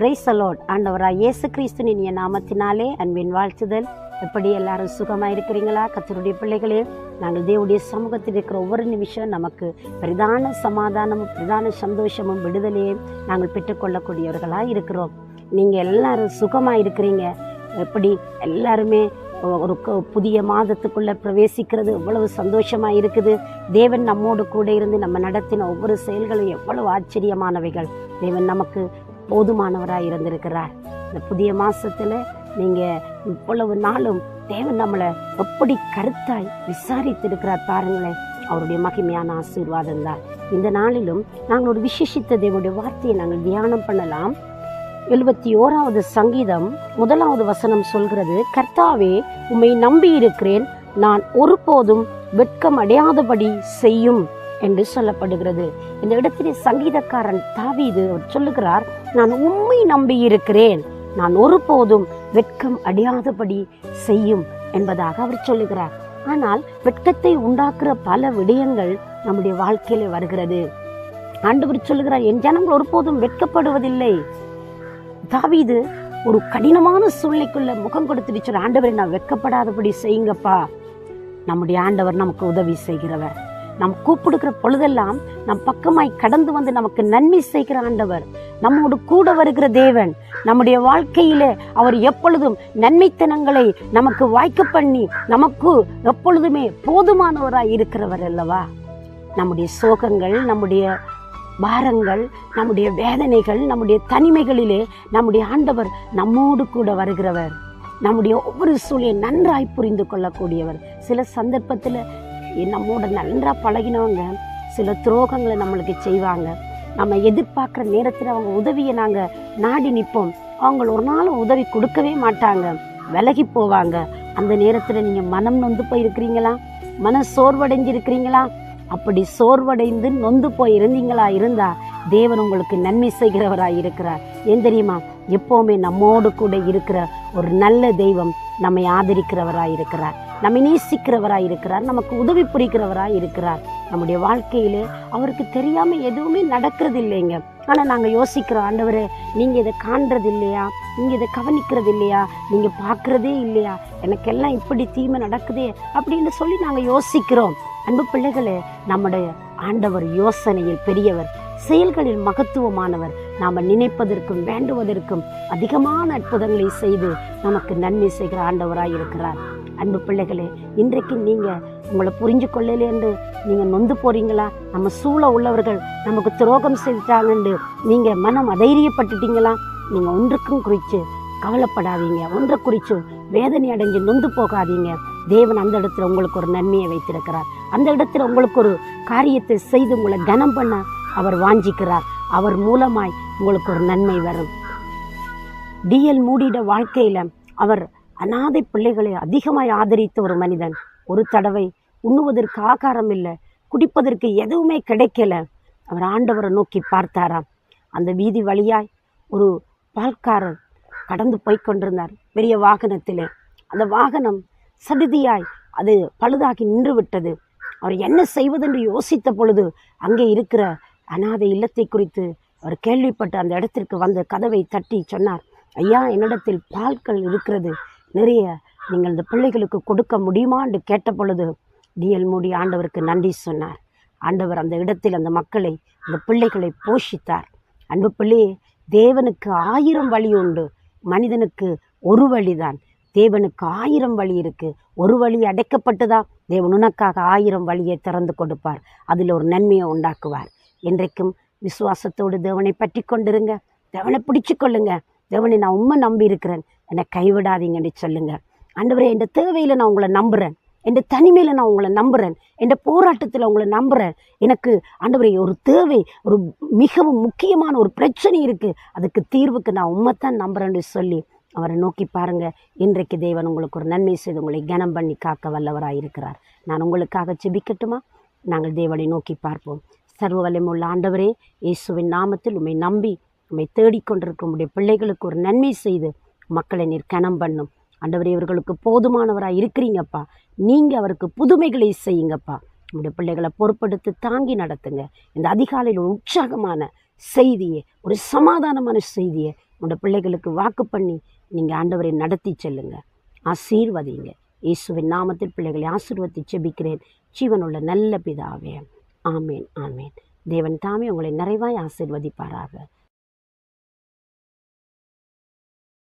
Praise the Lord. ஆண்டவராய் இயேசு கிறிஸ்துவின் இனிய நாமத்தினாலே அன்பின் வாழ்த்துதல். எப்படி எல்லாரும் சுகமாக இருக்கிறீங்களா? கர்த்தருடைய பிள்ளைகளே, நாங்கள் தேவனுடைய சமூகத்தில் இருக்கிற ஒவ்வொரு நிமிஷம் நமக்கு பிரதான சமாதானமும் பிரதான சந்தோஷமும் விடுதலையும் நாங்கள் பெற்றுக்கொள்ளக்கூடியவர்களாக இருக்கிறோம். நீங்கள் எல்லாரும் சுகமாக இருக்கிறீங்க. எப்படி எல்லாருமே ஒரு புதிய மாதத்துக்குள்ளே பிரவேசிக்கிறது எவ்வளவு சந்தோஷமாக இருக்குது. தேவன் நம்மோடு கூட இருந்து நம்ம நடத்தின ஒவ்வொரு செயல்களும் எவ்வளவு ஆச்சரியமானவைகள். தேவன் நமக்கு போதுமானவராக இருந்திருக்கிறார். இந்த புதிய மாதத்தில் நீங்கள் இவ்வளவு நாளும் தேவன் நம்மளை எப்படி கருத்தாய் விசாரித்திருக்கிறார் பாருங்களேன். அவருடைய மகிமையான ஆசீர்வாதம் தான். இந்த நாளிலும் நாங்கள் ஒரு விசேஷித்த தேவனுடைய வார்த்தையை நாங்கள் தியானம் பண்ணலாம். 71வது சங்கீதம் 1வது வசனம் சொல்கிறது, கர்த்தாவே உம்மை நம்பி இருக்கிறேன், நான் ஒருபோதும் வெட்கம் அடையாதபடி செய்யும் என்று சொல்லப்படுகிறது. இந்த இடத்திலே சங்கீதக்காரன் தாவீது சொல்லுகிறார், நான் உம்மை நம்பி இருக்கிறேன், நான் ஒருபோதும் வெட்கம் அடையாதபடி செய்யும் என்பதாக அவர் சொல்லுகிறார். ஆனால் வெட்கத்தை உண்டாக்குற பல விடயங்கள் நம்முடைய வாழ்க்கையில வருகிறது. ஆண்டவர் சொல்லுகிறார், என் ஜனங்கள் ஒருபோதும் வெட்கப்படுவதில்லை. தாவீது ஒரு கடினமான சூழ்நிலைக்குள்ள முகம் கொடுத்துட்டு சொல்ற, ஆண்டவரை நான் வெட்கப்படாதபடி செய்யுங்கப்பா. நம்முடைய ஆண்டவர் நமக்கு உதவி செய்கிறவர். நாம் கூப்பிடுகிற பொழுதெல்லாம் நம் பக்கமாய் கடந்து வந்து நமக்கு நன்மை செய்கிற ஆண்டவர், நம்மோடு கூட வருகிற தேவன். நம்முடைய வாழ்க்கையில அவர் எப்பொழுதும் நன்மைத்தனங்களை நமக்கு வாய்க்க பண்ணி நமக்கு எப்பொழுதுமே போதுமானவராய் இருக்கிறவர் அல்லவா. நம்முடைய சோகங்கள், நம்முடைய பாரங்கள், நம்முடைய வேதனைகள், நம்முடைய தனிமைகளிலே நம்முடைய ஆண்டவர் நம்மோடு கூட வருகிறவர். நம்முடைய ஒவ்வொரு சூழலை நன்றாய் புரிந்து கொள்ளக்கூடியவர். சில சந்தர்ப்பத்தில் நம்மோட நன்றா பழகினவங்க சில துரோகங்களை நம்மளுக்கு செய்வாங்க. நம்ம எதிர்பார்க்குற நேரத்தில் அவங்க உதவியை நாங்கள் நாடி நிற்போம். அவங்க ஒரு நாளும் உதவி கொடுக்கவே மாட்டாங்க, விலகி போவாங்க. அந்த நேரத்தில் நீங்கள் மனம் நொந்து போயிருக்கிறீங்களா? மன சோர்வடைஞ்சிருக்கிறீங்களா? அப்படி சோர்வடைந்து நொந்து போய் இருந்தா தேவன் உங்களுக்கு நன்மை செய்கிறவராய் இருக்கிறார். ஏன் தெரியுமா? எப்பவுமே நம்மோடு கூட இருக்கிற ஒரு நல்ல தெய்வம் நம்மை ஆதரிக்கிறவராய் இருக்கிறார், நம்மை நேசிக்கிறவராய் இருக்கிறார், நமக்கு உதவி புரிகிறவராய் இருக்கிறார். நம்முடைய வாழ்க்கையிலே அவருக்கு தெரியாம எதுவுமே நடக்கிறது இல்லைங்க. ஆனா நாங்க யோசிக்கிறோம், ஆண்டவரே நீங்க இதை காண்றது இல்லையா, நீங்க இதை கவனிக்கிறது இல்லையா, நீங்க பார்க்கறதே இல்லையா, எனக்கெல்லாம் இப்படி தீமை நடக்குதே அப்படின்னு சொல்லி நாங்க யோசிக்கிறோம். அன்பு பிள்ளைகளே, நம்முடைய ஆண்டவர் யோசனையில் பெரியவர், செயல்களில் மகத்துவமானவர். நாம நினைப்பதற்கும் வேண்டுவதற்கும் அதிகமான அற்புதங்களை செய்து நமக்கு நன்மை செய்கிற ஆண்டவராய் இருக்கிறார். அன்பு பிள்ளைகளே, இன்றைக்கு நீங்க உங்களை புரிஞ்சு கொள்ளலே என்று நீங்க நொந்து போறீங்களா? நம்ம சூழ உள்ளவர்கள் நமக்கு துரோகம் செஞ்சாங்கன்னு நீங்க மனம் அதைரியப்பட்டுட்டீங்களா? நீங்க ஒன்றுக்கும் குறித்து கவலைப்படாதீங்க, ஒன்றை குறித்து வேதனை அடைஞ்சு நொந்து போகாதீங்க. தேவன் அந்த இடத்துல உங்களுக்கு ஒரு நன்மையை வைத்திருக்கிறார். அந்த இடத்துல உங்களுக்கு ஒரு காரியத்தை செய்து உங்களை கனம் பண்ண அவர் வாஞ்சிக்கிறார். அவர் மூலமாய் உங்களுக்கு ஒரு நன்மை வரும். D.L. மூடியோட வாழ்க்கையில அவர் அநாதை பிள்ளைகளை அதிகமாய் ஆதரித்த ஒரு மனிதன். ஒரு தடவை உண்ணுவதற்கு ஆகாரம் இல்லை, குடிப்பதற்கு எதுவுமே கிடைக்கல. அவர் ஆண்டவரை நோக்கி பார்த்தாராம். அந்த வீதி வழியாய் ஒரு பால்காரர் கடந்து போய் கொண்டிருந்தார் பெரிய வாகனத்திலே. அந்த வாகனம் சடுதியாய் அது பழுதாகி நின்று விட்டது. அவர் என்ன செய்வதென்று யோசித்த பொழுது அங்கே இருக்கிற அநாதை இல்லத்தை குறித்து அவர் கேள்விப்பட்டு அந்த இடத்திற்கு வந்து கதவை தட்டி சொன்னார், ஐயா, என்னிடத்தில் பால்கள் இருக்கிறது நிறைய, நீங்கள் இந்த பிள்ளைகளுக்கு கொடுக்க முடியுமா என்று கேட்ட பொழுது D.L. மூடி ஆண்டவருக்கு நன்றி சொன்னார். ஆண்டவர் அந்த இடத்தில் அந்த மக்களை, அந்த பிள்ளைகளை போஷித்தார். அன்பு பிள்ளையே, தேவனுக்கு 1000 வழி உண்டு, மனிதனுக்கு ஒரு வழிதான். தேவனுக்கு 1000 வழி இருக்கு. ஒரு வழி அடைக்கப்பட்டுதான் தேவன் உனக்காக 1000 வழியை திறந்து கொடுப்பார். அதில் ஒரு நன்மையை உண்டாக்குவார். என்றைக்கும் விசுவாசத்தோடு தேவனை பற்றி கொண்டிருங்க, தேவனை பிடிச்சு கொள்ளுங்க. தேவனை நான் உண்மை நம்பி இருக்கிறேன், என்னை கைவிடாதீங்கன்னு சொல்லுங்க. ஆண்டவரே, என் தேவையில் நான் உங்களை நம்புகிறேன், என் தனிமையில் நான் உங்களை நம்புகிறேன், என் போராட்டத்தில் உங்களை நம்புகிறேன். எனக்கு ஆண்டவரே ஒரு தேவை, ஒரு மிகவும் முக்கியமான ஒரு பிரச்சனை இருக்குது, அதுக்கு தீர்வுக்கு நான் உண்மைத்தான் நம்புகிறேன்னு சொல்லி அவரை நோக்கி பாருங்க. இன்றைக்கு தேவன் உங்களுக்கு ஒரு நன்மை செய்து உங்களை கனம் பண்ணி காக்க வல்லவராக இருக்கிறார். நான் உங்களுக்காக ஜெபிக்கட்டுமா? நாங்கள் தேவனை நோக்கி பார்ப்போம். சர்வ வல்லமையுள்ள ஆண்டவரே, இயேசுவின் நாமத்தில் உம்மை நம்பி உம்மை தேடிக்கொண்டிருக்கும் உடைய பிள்ளைகளுக்கு ஒரு நன்மை செய்து மக்களை நீர் கனம் பண்ணும். ஆண்டவரே, இவர்களுக்கு போதுமானவராக இருக்கிறீங்கப்பா. நீங்கள் அவருக்கு புதுமைகளை செய்யுங்கப்பா. உங்களுடைய பிள்ளைகளை பொறுப்படுத்தி தாங்கி நடத்துங்க. இந்த அதிகாலையில் ஒரு உற்சாகமான செய்தியை, ஒரு சமாதானமான செய்தியை உங்களோட பிள்ளைகளுக்கு வாக்கு பண்ணி நீங்கள் ஆண்டவரை நடத்தி செல்லுங்க, ஆசீர்வதிங்க. இயேசுவின் நாமத்தில் பிள்ளைகளை ஆசீர்வதித்து ஜெபிக்கிறேன் ஜீவனுள்ள நல்ல பிதாவே. ஆமேன், ஆமேன். தேவன் தாமே உங்களை நிறைவாய் ஆசீர்வதிப்பாராக.